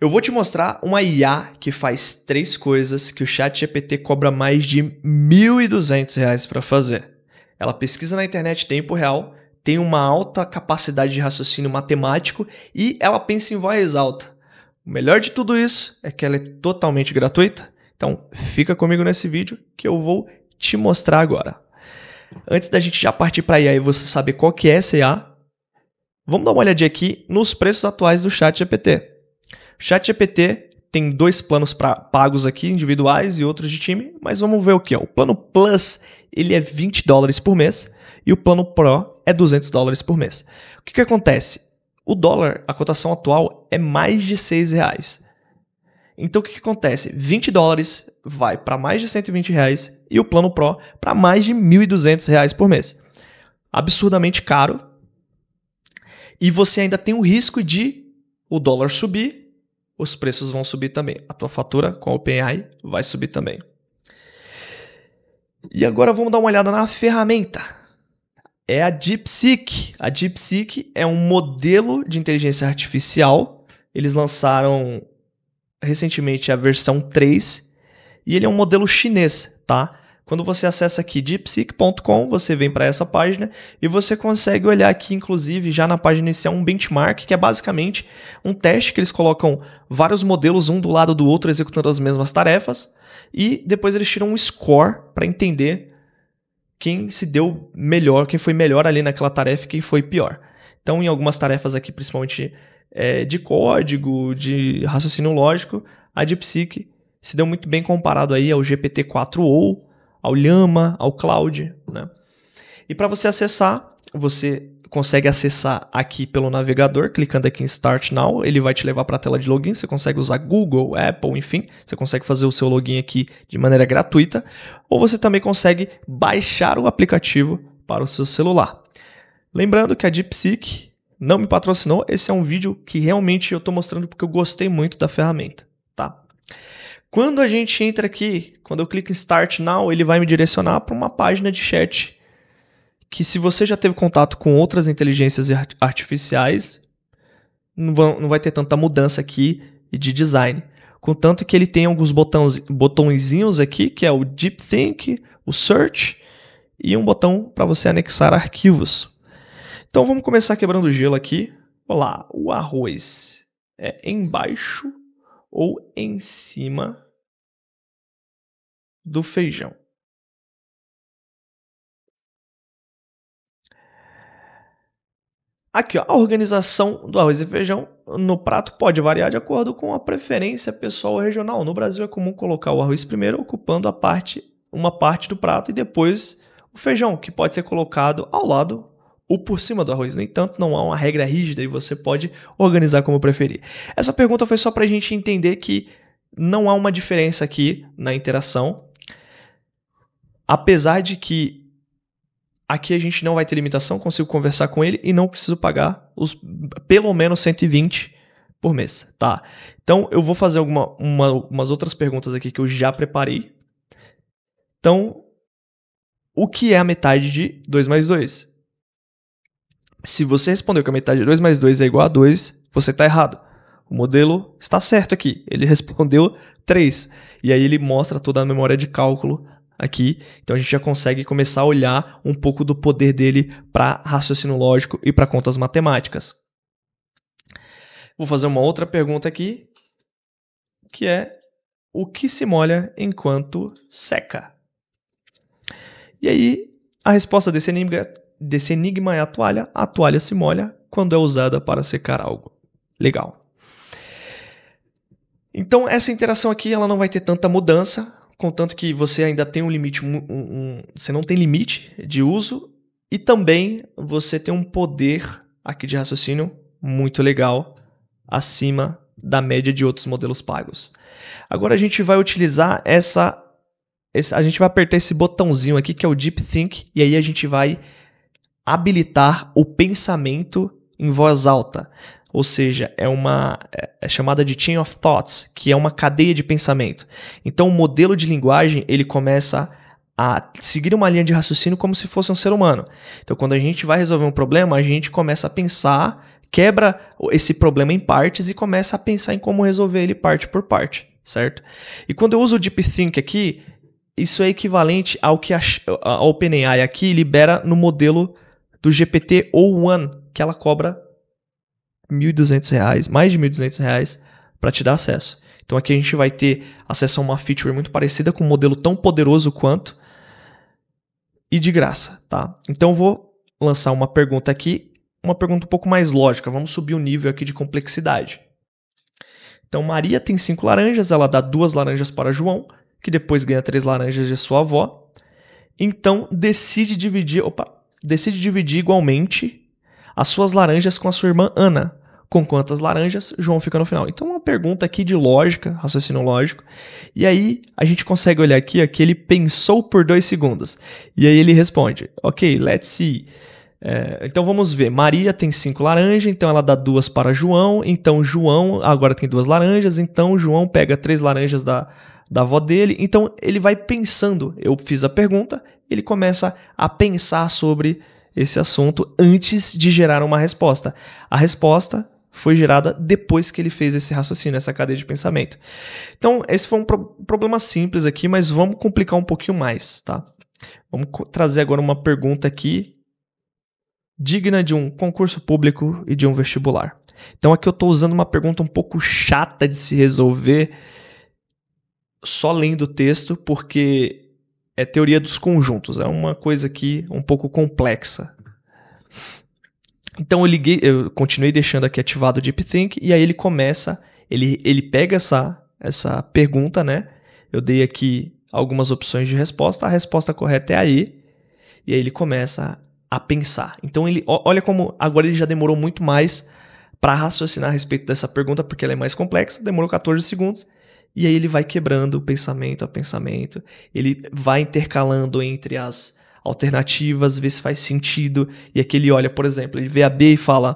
Eu vou te mostrar uma IA que faz 3 coisas que o ChatGPT cobra mais de R$ 1.200 para fazer. Ela pesquisa na internet em tempo real, tem uma alta capacidade de raciocínio matemático e ela pensa em voz alta. O melhor de tudo isso é que ela é totalmente gratuita. Então fica comigo nesse vídeo que eu vou te mostrar agora. Antes da gente já partir para a IA e você saber qual que é essa IA, vamos dar uma olhadinha aqui nos preços atuais do ChatGPT. O ChatGPT tem 2 planos pagos aqui, individuais e outros de time, mas vamos ver o que é. O plano Plus ele é $20 por mês e o plano Pro é $200 por mês. O que acontece? O dólar, a cotação atual, é mais de R$6. Então o que acontece? $20 vai para mais de R$120 e o plano Pro para mais de R$1.200 por mês. Absurdamente caro. E você ainda tem o risco de o dólar subir, os preços vão subir também. A tua fatura com a OpenAI vai subir também. E agora vamos dar uma olhada na ferramenta. É a DeepSeek. A DeepSeek é um modelo de inteligência artificial. Eles lançaram recentemente a versão 3 e ele é um modelo chinês, tá? Quando você acessa aqui deepseek.com, você vem para essa página e você consegue olhar aqui, inclusive, já na página inicial, um benchmark, que é basicamente um teste que eles colocam vários modelos um do lado do outro executando as mesmas tarefas e depois eles tiram um score para entender quem se deu melhor, quem foi melhor ali naquela tarefa e quem foi pior. Então, em algumas tarefas aqui, principalmente de código, de raciocínio lógico, a DeepSeek se deu muito bem comparado aí ao GPT-4o, ao Llama, ao Claude, né? E para você acessar, você consegue acessar aqui pelo navegador, clicando aqui em Start Now, ele vai te levar para a tela de login, você consegue usar Google, Apple, enfim, você consegue fazer o seu login aqui de maneira gratuita, ou você também consegue baixar o aplicativo para o seu celular. Lembrando que a DeepSeek não me patrocinou, esse é um vídeo que realmente eu estou mostrando porque eu gostei muito da ferramenta, tá? Quando a gente entra aqui, quando eu clico em Start Now, ele vai me direcionar para uma página de chat que, se você já teve contato com outras inteligências artificiais, não vai ter tanta mudança aqui de design. Contanto que ele tem alguns botõezinhos aqui, que é o Deep Think, o Search e um botão para você anexar arquivos. Então vamos começar quebrando o gelo aqui. Olá, o arroz é embaixo ou em cima do feijão? Aqui, ó, a organização do arroz e feijão no prato pode variar de acordo com a preferência pessoal ou regional. No Brasil é comum colocar o arroz primeiro, ocupando uma parte do prato, e depois o feijão, que pode ser colocado ao lado ou por cima do arroz. No entanto, não há uma regra rígida e você pode organizar como preferir. Essa pergunta foi só para a gente entender que não há uma diferença aqui na interação, apesar de que aqui a gente não vai ter limitação, consigo conversar com ele e não preciso pagar pelo menos 120 por mês, tá? Então eu vou fazer umas outras perguntas aqui que eu já preparei. Então, o que é a metade de 2 mais 2? Se você respondeu que a metade de 2 mais 2 é igual a 2, você está errado. O modelo está certo aqui. Ele respondeu 3. E aí ele mostra toda a memória de cálculo aqui. Então a gente já consegue começar a olhar um pouco do poder dele para raciocínio lógico e para contas matemáticas. Vou fazer uma outra pergunta aqui, que é: o que se molha enquanto seca? E aí a resposta desse enigma é a toalha. A toalha se molha quando é usada para secar algo. Legal. Então essa interação aqui ela não vai ter tanta mudança, contanto que você ainda tem um limite, você não tem limite de uso e também você tem um poder aqui de raciocínio muito legal, acima da média de outros modelos pagos. Agora a gente vai utilizar a gente vai apertar esse botãozinho aqui que é o Deep Think e aí a gente vai habilitar o pensamento em voz alta. Ou seja, é chamada de Chain of Thoughts, que é uma cadeia de pensamento. Então o modelo de linguagem ele começa a seguir uma linha de raciocínio como se fosse um ser humano. Então, quando a gente vai resolver um problema, a gente começa a pensar, quebra esse problema em partes e começa a pensar em como resolver ele parte por parte, certo? E quando eu uso o Deep Think aqui, isso é equivalente ao que a OpenAI aqui libera no modelo do GPT-o1, que ela cobra R$1.200, mais de R$1.200 para te dar acesso. Então aqui a gente vai ter acesso a uma feature muito parecida com um modelo tão poderoso quanto e de graça, tá? Então eu vou lançar uma pergunta aqui, uma pergunta um pouco mais lógica. Vamos subir o nível aqui de complexidade. Então Maria tem 5 laranjas, ela dá 2 laranjas para João, que depois ganha 3 laranjas de sua avó. Então decide dividir igualmente as suas laranjas com a sua irmã Ana. Com quantas laranjas João fica no final? Então, uma pergunta aqui de lógica, raciocínio lógico. E aí, a gente consegue olhar aqui que ele pensou por 2 segundos. E aí ele responde, ok, let's see. Então, vamos ver. Maria tem 5 laranjas, então ela dá 2 para João. Então, João agora tem 2 laranjas. Então, João pega 3 laranjas da avó dele. Então, ele vai pensando. Eu fiz a pergunta, ele começa a pensar sobre esse assunto antes de gerar uma resposta. A resposta foi gerada depois que ele fez esse raciocínio, essa cadeia de pensamento. Então, esse foi um problema simples aqui, mas vamos complicar um pouquinho mais, tá? Vamos trazer agora uma pergunta aqui digna de um concurso público e de um vestibular. Então, aqui eu estou usando uma pergunta um pouco chata de se resolver só lendo o texto, porque é teoria dos conjuntos, é uma coisa aqui um pouco complexa. Então eu continuei deixando aqui ativado o Deep Think, e aí ele começa, ele pega essa pergunta, né? Eu dei aqui algumas opções de resposta, a resposta correta é a E, e aí ele começa a pensar. Então olha como agora ele já demorou muito mais para raciocinar a respeito dessa pergunta, porque ela é mais complexa, demorou 14 segundos, e aí ele vai quebrando pensamento a pensamento, ele vai intercalando entre as alternativas, vê se faz sentido, e aqui ele olha, por exemplo, ele vê a B e fala,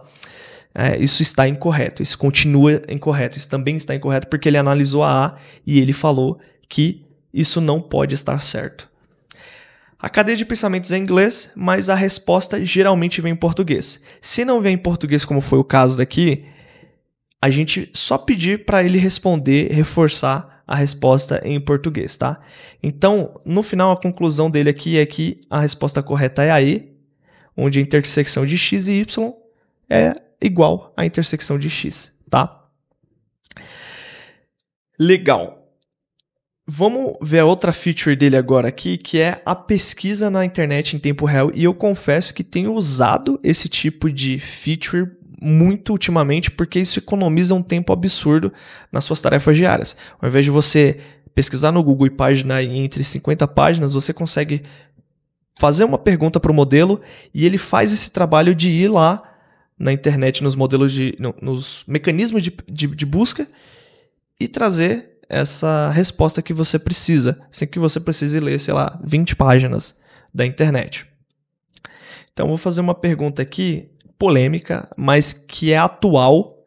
isso está incorreto, isso continua incorreto, isso também está incorreto, porque ele analisou a A e ele falou que isso não pode estar certo. A cadeia de pensamentos é em inglês, mas a resposta geralmente vem em português. Se não vem em português, como foi o caso daqui, a gente só pedir para ele responder, reforçar a resposta em português, tá? Então, no final, a conclusão dele aqui é que a resposta correta é a E, onde a intersecção de x e y é igual à intersecção de x, tá? Legal. Vamos ver a outra feature dele agora aqui, que é a pesquisa na internet em tempo real, e eu confesso que tenho usado esse tipo de feature muito ultimamente, porque isso economiza um tempo absurdo nas suas tarefas diárias. Ao invés de você pesquisar no Google e página entre 50 páginas, você consegue fazer uma pergunta para o modelo e ele faz esse trabalho de ir lá na internet, nos mecanismos de busca e trazer essa resposta que você precisa, sem que você precise ler, sei lá, 20 páginas da internet. Então, vou fazer uma pergunta aqui polêmica, mas que é atual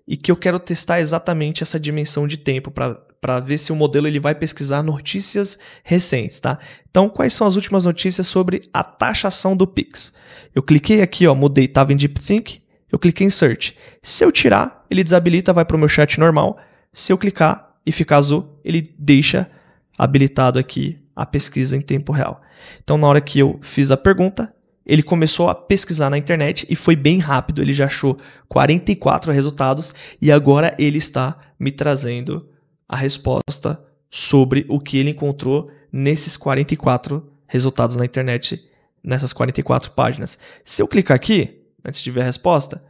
e que eu quero testar exatamente essa dimensão de tempo para ver se o modelo ele vai pesquisar notícias recentes, tá? Então, quais são as últimas notícias sobre a taxação do Pix? Eu cliquei aqui, mudei, estava em Deep Think, eu cliquei em Search. Se eu tirar, ele desabilita, vai para o meu chat normal. Se eu clicar e ficar azul, ele deixa habilitado aqui a pesquisa em tempo real. Então, na hora que eu fiz a pergunta, ele começou a pesquisar na internet e foi bem rápido, ele já achou 44 resultados e agora ele está me trazendo a resposta sobre o que ele encontrou nesses 44 resultados na internet, nessas 44 páginas. Se eu clicar aqui, antes de ver a resposta,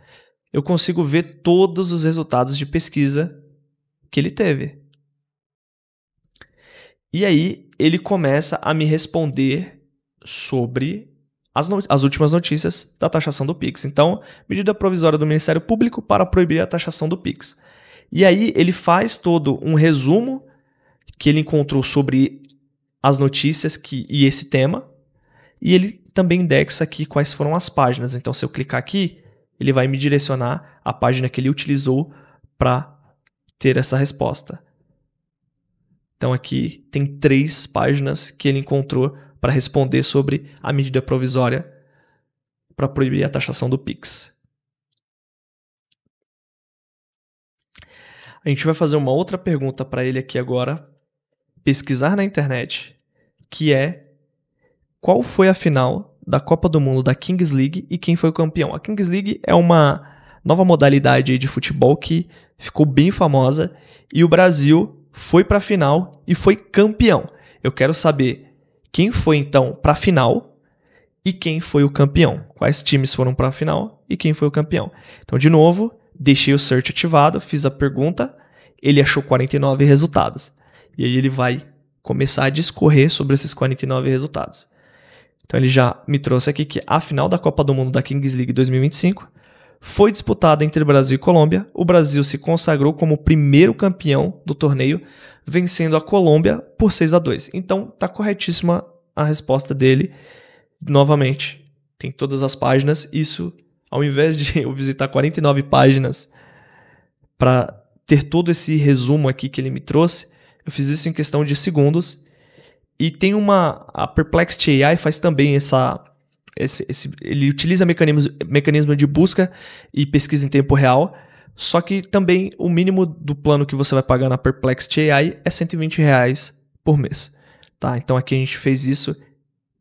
eu consigo ver todos os resultados de pesquisa que ele teve. E aí ele começa a me responder sobre as últimas notícias da taxação do Pix. Então, medida provisória do Ministério Público para proibir a taxação do Pix. E aí ele faz todo um resumo que ele encontrou sobre as notícias e esse tema, e ele também indexa aqui quais foram as páginas. Então, se eu clicar aqui, ele vai me direcionar à página que ele utilizou para ter essa resposta. Então, aqui tem 3 páginas que ele encontrou para responder sobre a medida provisória para proibir a taxação do Pix. A gente vai fazer uma outra pergunta para ele aqui agora, pesquisar na internet, que é: qual foi a final da Copa do Mundo da Kings League e quem foi o campeão? A Kings League é uma nova modalidade de futebol que ficou bem famosa e o Brasil foi para a final e foi campeão. Eu quero saber quem foi então para a final e quem foi o campeão. Quais times foram para a final e quem foi o campeão. Então, de novo, deixei o search ativado, fiz a pergunta, ele achou 49 resultados. E aí ele vai começar a discorrer sobre esses 49 resultados. Então ele já me trouxe aqui que a final da Copa do Mundo da Kings League 2025 foi disputada entre Brasil e Colômbia. O Brasil se consagrou como o primeiro campeão do torneio, vencendo a Colômbia por 6-2. Então tá corretíssima a resposta dele. Novamente, tem todas as páginas. Isso, ao invés de eu visitar 49 páginas para ter todo esse resumo aqui que ele me trouxe, eu fiz isso em questão de segundos. E tem a Perplexity AI faz também ele utiliza mecanismo de busca e pesquisa em tempo real, só que também o mínimo do plano que você vai pagar na Perplexity AI é R$120 por mês. Tá? Então aqui a gente fez isso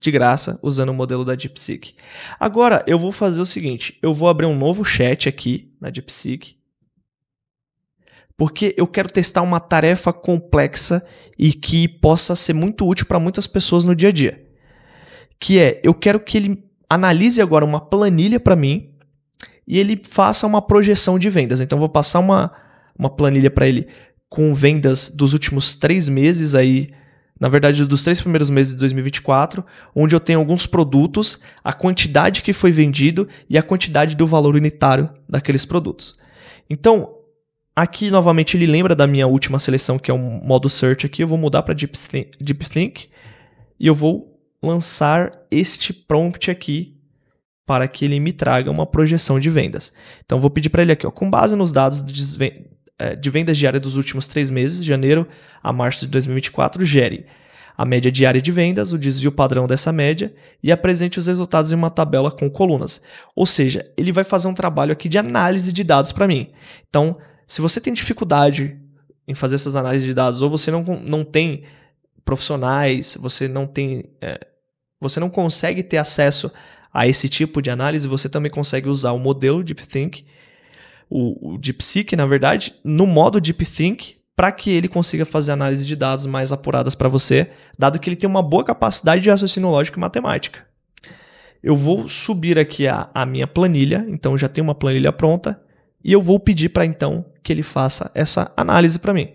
de graça usando o modelo da DeepSeek. Agora eu vou fazer o seguinte, eu vou abrir um novo chat aqui na DeepSeek, porque eu quero testar uma tarefa complexa e que possa ser muito útil para muitas pessoas no dia a dia. Que é, eu quero que ele analise agora uma planilha para mim e ele faça uma projeção de vendas. Então, eu vou passar uma planilha para ele com vendas dos últimos 3 meses, aí, na verdade, dos 3 primeiros meses de 2024, onde eu tenho alguns produtos, a quantidade que foi vendido e a quantidade do valor unitário daqueles produtos. Então, aqui, novamente, ele lembra da minha última seleção, que é o modo search aqui. Eu vou mudar para DeepThink e eu vou lançar este prompt aqui para que ele me traga uma projeção de vendas. Então, eu vou pedir para ele aqui, ó, com base nos dados de vendas diárias dos últimos 3 meses, de janeiro a março de 2024, gere a média diária de vendas, o desvio padrão dessa média e apresente os resultados em uma tabela com colunas. Ou seja, ele vai fazer um trabalho aqui de análise de dados para mim. Então, se você tem dificuldade em fazer essas análises de dados ou você não tem profissionais, você não consegue ter acesso a esse tipo de análise, você também consegue usar o modelo DeepThink, o DeepSeek, na verdade, no modo DeepThink, para que ele consiga fazer análise de dados mais apuradas para você, dado que ele tem uma boa capacidade de raciocínio lógico e matemática. Eu vou subir aqui a minha planilha, então já tenho uma planilha pronta, e eu vou pedir para então que ele faça essa análise para mim.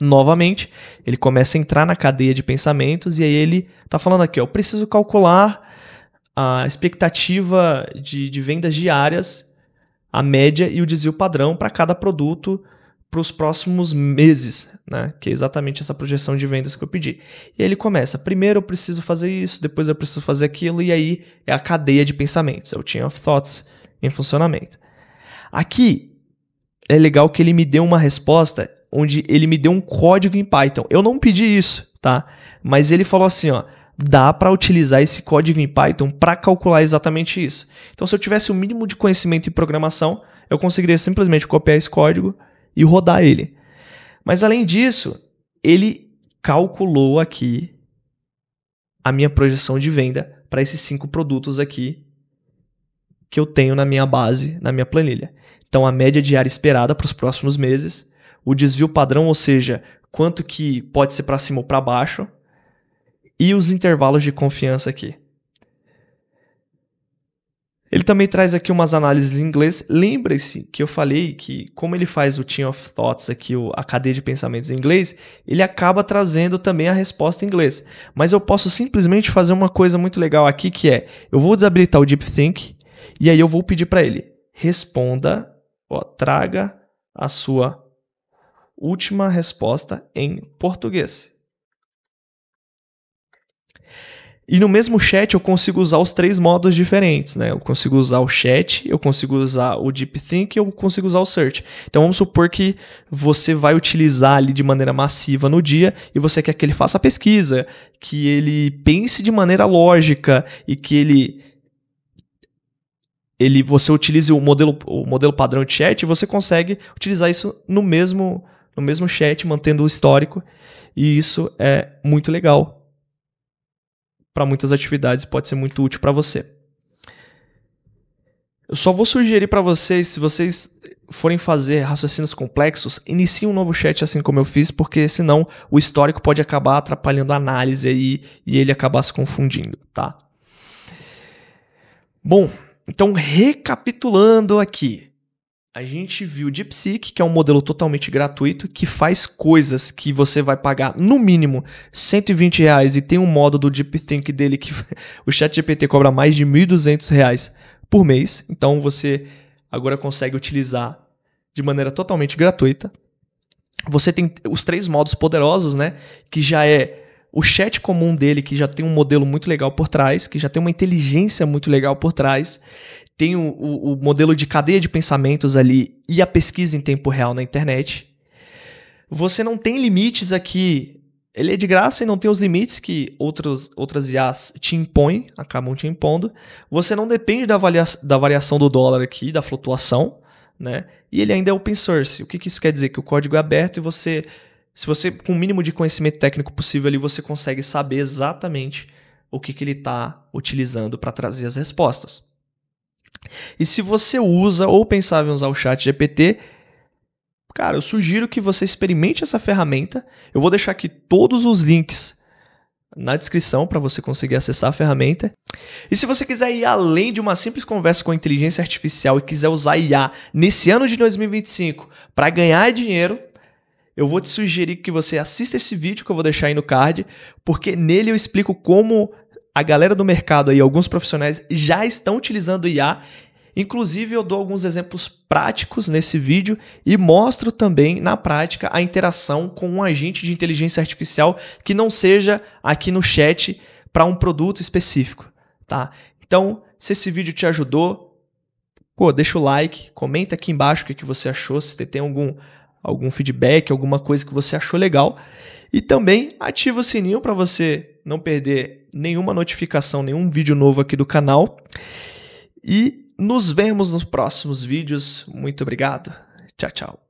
Novamente, ele começa a entrar na cadeia de pensamentos e aí ele está falando aqui, ó, eu preciso calcular a expectativa de vendas diárias, a média e o desvio padrão para cada produto para os próximos meses, né? Que é exatamente essa projeção de vendas que eu pedi. E aí ele começa, primeiro eu preciso fazer isso, depois eu preciso fazer aquilo, e aí é a cadeia de pensamentos, é o Chain of Thoughts em funcionamento. Aqui é legal que ele me deu uma resposta onde ele me deu um código em Python. Eu não pedi isso, tá? Mas ele falou assim, ó, dá para utilizar esse código em Python para calcular exatamente isso. Então, se eu tivesse o mínimo de conhecimento em programação, eu conseguiria simplesmente copiar esse código e rodar ele. Mas, além disso, ele calculou aqui a minha projeção de venda para esses 5 produtos aqui que eu tenho na minha base, na minha planilha. Então, a média diária esperada para os próximos meses, o desvio padrão, ou seja, quanto que pode ser para cima ou para baixo, e os intervalos de confiança aqui. Ele também traz aqui umas análises em inglês. Lembre-se que eu falei que, como ele faz o Chain of Thoughts, aqui, a cadeia de pensamentos em inglês, ele acaba trazendo também a resposta em inglês. Mas eu posso simplesmente fazer uma coisa muito legal aqui, que é, eu vou desabilitar o DeepThink, e aí eu vou pedir para ele, responda, traga a sua última resposta em português. E no mesmo chat eu consigo usar os 3 modos diferentes, né? Eu consigo usar o chat, eu consigo usar o DeepThink e eu consigo usar o Search. Então vamos supor que você vai utilizar ali de maneira massiva no dia e você quer que ele faça a pesquisa, que ele pense de maneira lógica e que você utilize o modelo padrão de chat e você consegue utilizar isso no mesmo chat, mantendo o histórico. E isso é muito legal. Para muitas atividades pode ser muito útil para você. Eu só vou sugerir para vocês, se vocês forem fazer raciocínios complexos, inicie um novo chat assim como eu fiz, porque senão o histórico pode acabar atrapalhando a análise aí e ele acabar se confundindo, tá? Bom, então recapitulando aqui. A gente viu o DeepSeek, que é um modelo totalmente gratuito, que faz coisas que você vai pagar no mínimo R$120 e tem um modo do DeepThink dele que o ChatGPT cobra mais de R$1.200 por mês. Então você agora consegue utilizar de maneira totalmente gratuita. Você tem os 3 modos poderosos, né? Que já é o chat comum dele, que já tem um modelo muito legal por trás, que já tem uma inteligência muito legal por trás. Tem o modelo de cadeia de pensamentos ali e a pesquisa em tempo real na internet. Você não tem limites aqui. Ele é de graça e não tem os limites que outras IAs te impõem, acabam te impondo. Você não depende da variação do dólar aqui, da flutuação, né? E ele ainda é open source. O que isso quer dizer? Que o código é aberto e se você, com o mínimo de conhecimento técnico possível ali, você consegue saber exatamente o que ele está utilizando para trazer as respostas. E se você usa ou pensava em usar o ChatGPT, cara, eu sugiro que você experimente essa ferramenta. Eu vou deixar aqui todos os links na descrição para você conseguir acessar a ferramenta. E se você quiser ir além de uma simples conversa com a inteligência artificial e quiser usar IA nesse ano de 2025 para ganhar dinheiro, eu vou te sugerir que você assista esse vídeo que eu vou deixar aí no card, porque nele eu explico como a galera do mercado aí, alguns profissionais já estão utilizando IA. Inclusive eu dou alguns exemplos práticos nesse vídeo e mostro também na prática a interação com um agente de inteligência artificial que não seja aqui no chat para um produto específico, tá? Então, se esse vídeo te ajudou, deixa o like, comenta aqui embaixo o que você achou, se tem algum feedback, alguma coisa que você achou legal. E também ativa o sininho para você não perder nenhuma notificação, nenhum vídeo novo aqui do canal. E nos vemos nos próximos vídeos. Muito obrigado. Tchau, tchau.